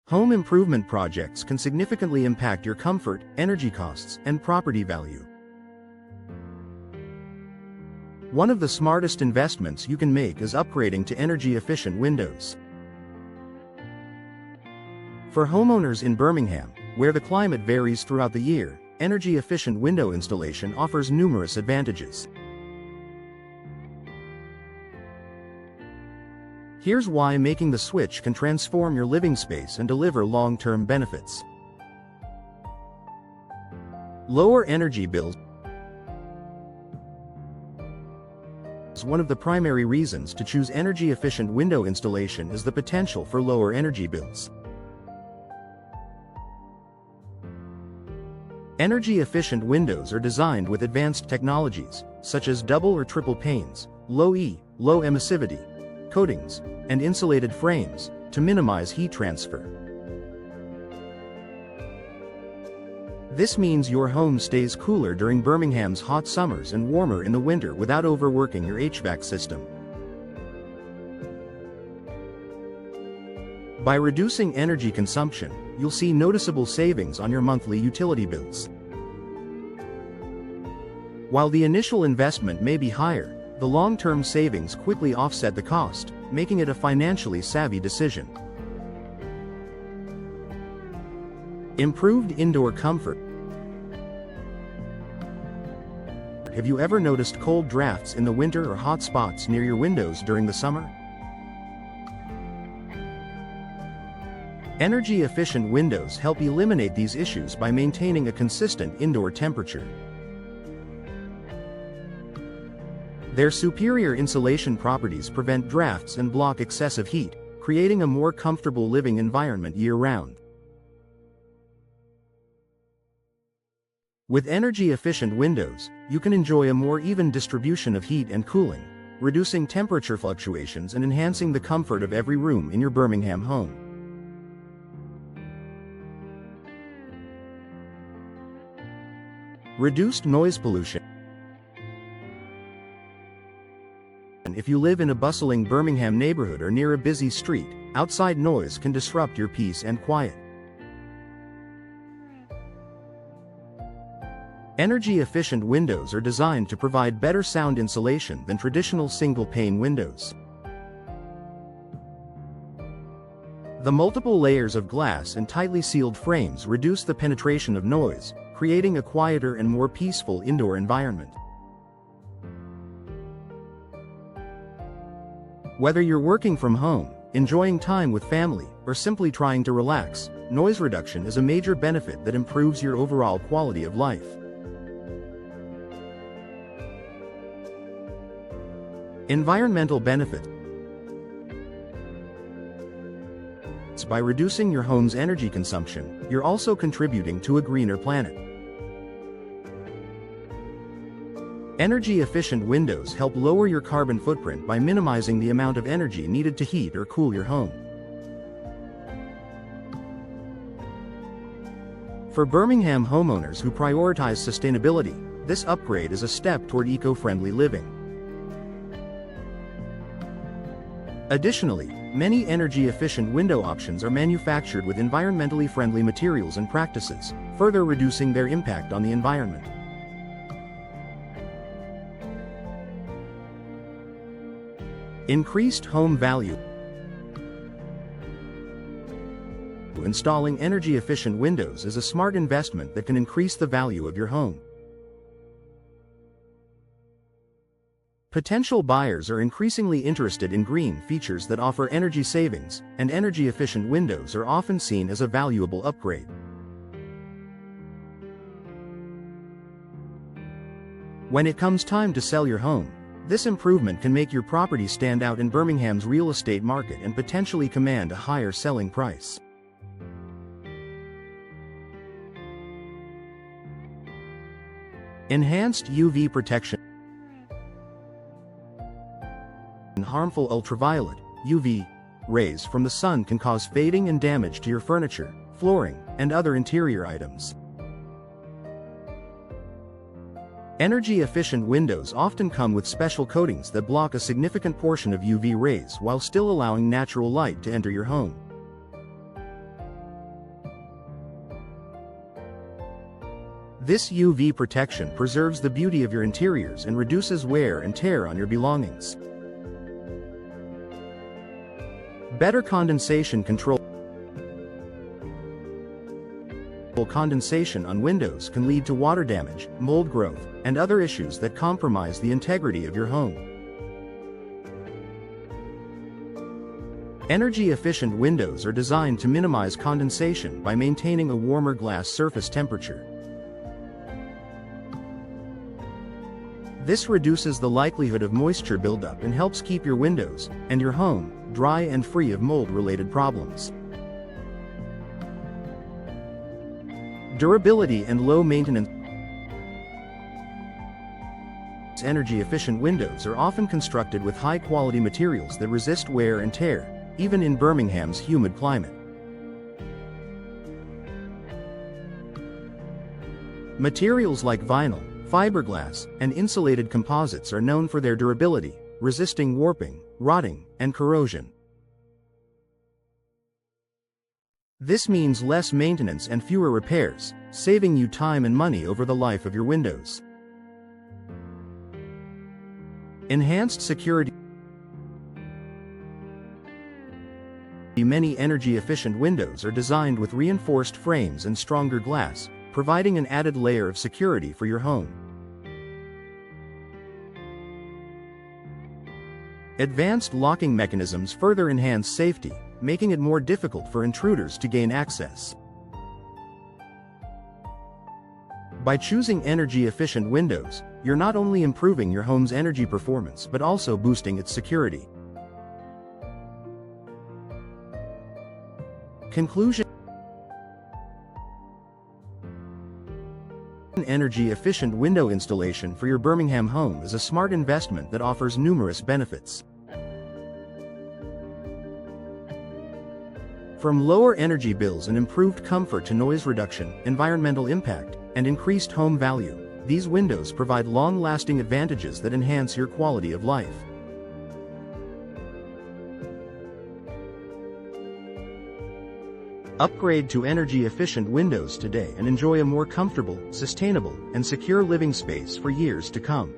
Home improvement projects can significantly impact your comfort, energy costs, and property value. One of the smartest investments you can make is upgrading to energy-efficient windows. For homeowners in Birmingham, where the climate varies throughout the year, energy-efficient window installation offers numerous advantages. Here's why making the switch can transform your living space and deliver long-term benefits. Lower energy bills. One of the primary reasons to choose energy-efficient window installation is the potential for lower energy bills. Energy-efficient windows are designed with advanced technologies, such as double or triple panes, low emissivity coatings, and insulated frames, to minimize heat transfer. This means your home stays cooler during Birmingham's hot summers and warmer in the winter without overworking your HVAC system. By reducing energy consumption, you'll see noticeable savings on your monthly utility bills. While the initial investment may be higher, the long-term savings quickly offset the cost, making it a financially savvy decision. Improved indoor comfort. Have you ever noticed cold drafts in the winter or hot spots near your windows during the summer? Energy-efficient windows help eliminate these issues by maintaining a consistent indoor temperature. Their superior insulation properties prevent drafts and block excessive heat, creating a more comfortable living environment year-round. With energy-efficient windows, you can enjoy a more even distribution of heat and cooling, reducing temperature fluctuations and enhancing the comfort of every room in your Birmingham home. Reduced noise pollution. If you live in a bustling Birmingham neighborhood or near a busy street, outside noise can disrupt your peace and quiet. Energy-efficient windows are designed to provide better sound insulation than traditional single-pane windows. The multiple layers of glass and tightly sealed frames reduce the penetration of noise, creating a quieter and more peaceful indoor environment. Whether you're working from home, enjoying time with family, or simply trying to relax, noise reduction is a major benefit that improves your overall quality of life. Environmental benefit. By reducing your home's energy consumption, you're also contributing to a greener planet. Energy-efficient windows help lower your carbon footprint by minimizing the amount of energy needed to heat or cool your home. For Birmingham homeowners who prioritize sustainability, this upgrade is a step toward eco-friendly living. Additionally, many energy-efficient window options are manufactured with environmentally friendly materials and practices, further reducing their impact on the environment. Increased home value. Installing energy-efficient windows is a smart investment that can increase the value of your home. Potential buyers are increasingly interested in green features that offer energy savings, and energy-efficient windows are often seen as a valuable upgrade. When it comes time to sell your home, this improvement can make your property stand out in Birmingham's real estate market and potentially command a higher selling price. Enhanced UV protection. Harmful ultraviolet, UV, rays from the sun can cause fading and damage to your furniture, flooring, and other interior items. Energy-efficient windows often come with special coatings that block a significant portion of UV rays while still allowing natural light to enter your home. This UV protection preserves the beauty of your interiors and reduces wear and tear on your belongings. Better condensation control. Condensation on windows can lead to water damage, mold growth, and other issues that compromise the integrity of your home. Energy-efficient windows are designed to minimize condensation by maintaining a warmer glass surface temperature. This reduces the likelihood of moisture buildup and helps keep your windows and your home dry and free of mold-related problems. Durability and low maintenance. Energy-efficient windows are often constructed with high-quality materials that resist wear and tear, even in Birmingham's humid climate. Materials like vinyl, fiberglass, and insulated composites are known for their durability, resisting warping, rotting, and corrosion. This means less maintenance and fewer repairs, saving you time and money over the life of your windows. Enhanced security. Many energy-efficient windows are designed with reinforced frames and stronger glass, providing an added layer of security for your home. Advanced locking mechanisms further enhance safety, making it more difficult for intruders to gain access. By choosing energy-efficient windows, you're not only improving your home's energy performance but also boosting its security. Conclusion. Energy-efficient window installation for your Birmingham home is a smart investment that offers numerous benefits. From lower energy bills and improved comfort to noise reduction, environmental impact, and increased home value, these windows provide long-lasting advantages that enhance your quality of life. Upgrade to energy-efficient windows today and enjoy a more comfortable, sustainable, and secure living space for years to come.